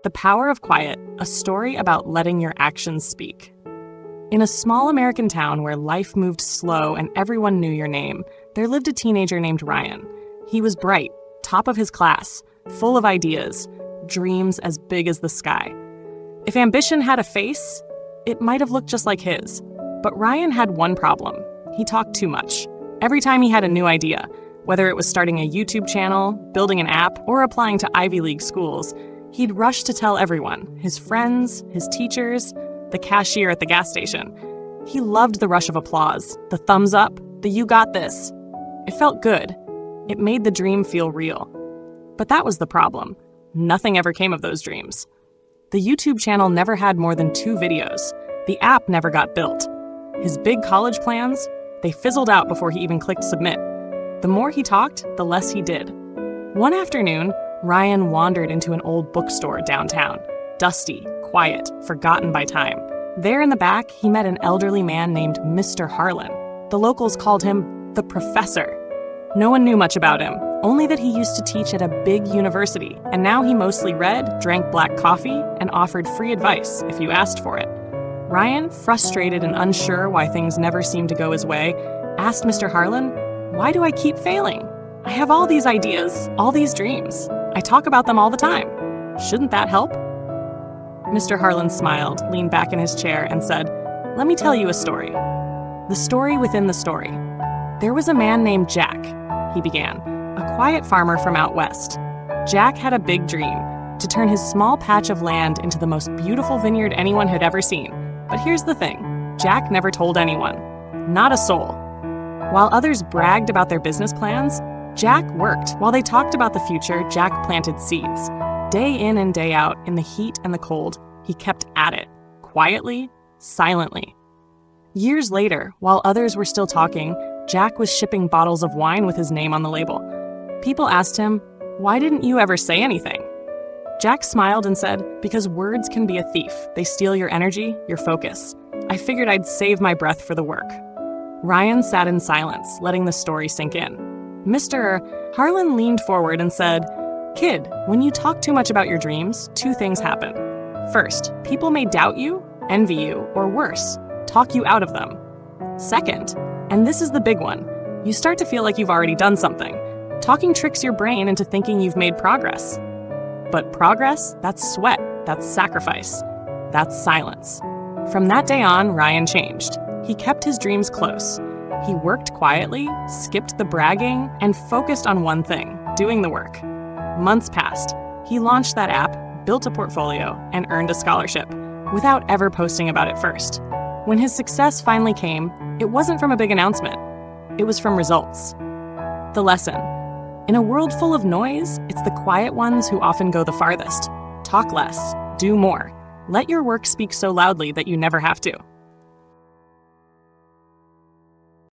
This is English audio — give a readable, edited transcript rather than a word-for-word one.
The Power of Quiet, a story about letting your actions speak. In a small American town where life moved slow and everyone knew your name, there lived a teenager named Ryan. He was bright, top of his class, full of ideas, dreams as big as the sky. If ambition had a face, it might have looked just like his. But Ryan had one problem. He talked too much. Every time he had a new idea, whether it was starting a YouTube channel, building an app, or applying to Ivy League schools, he'd rush to tell everyone, his friends, his teachers, the cashier at the gas station. He loved the rush of applause, the thumbs up, the "you got this." It felt good. It made the dream feel real. But that was the problem. Nothing ever came of those dreams. The YouTube channel never had more than 2 videos. The app never got built. His big college plans, they fizzled out before he even clicked submit. The more he talked, the less he did. One afternoon, Ryan wandered into an old bookstore downtown. Dusty, quiet, forgotten by time. There in the back, he met an elderly man named Mr. Harlan. The locals called him the Professor. No one knew much about him, only that he used to teach at a big university, and now he mostly read, drank black coffee, and offered free advice if you asked for it. Ryan, frustrated and unsure why things never seemed to go his way, asked Mr. Harlan, "Why do I keep failing? I have all these ideas, all these dreams. I talk about them all the time. Shouldn't that help?" Mr. Harlan smiled, leaned back in his chair, and said, "Let me tell you a story. The story within the story. There was a man named Jack," he began, "a quiet farmer from out west. Jack had a big dream, to turn his small patch of land into the most beautiful vineyard anyone had ever seen. But here's the thing, Jack never told anyone. Not a soul. While others bragged about their business plans, Jack worked. While they talked about the future, Jack planted seeds. Day in and day out, in the heat and the cold, he kept at it, quietly, silently. Years later, while others were still talking, Jack was shipping bottles of wine with his name on the label. People asked him, "Why didn't you ever say anything?" Jack smiled and said, "Because words can be a thief. They steal your energy, your focus. I figured I'd save my breath for the work." Ryan sat in silence, letting the story sink in. Mr. Harlan leaned forward and said, "Kid, when you talk too much about your dreams, 2 things happen. First, people may doubt you, envy you, or worse, talk you out of them. Second, and this is the big one, you start to feel like you've already done something. Talking tricks your brain into thinking you've made progress. But progress, that's sweat, that's sacrifice, that's silence." From that day on, Ryan changed. He kept his dreams close. He worked quietly, skipped the bragging, and focused on one thing, doing the work. Months passed. He launched that app, built a portfolio, and earned a scholarship, without ever posting about it first. When his success finally came, it wasn't from a big announcement. It was from results. The lesson: in a world full of noise, it's the quiet ones who often go the farthest. Talk less, do more. Let your work speak so loudly that you never have to.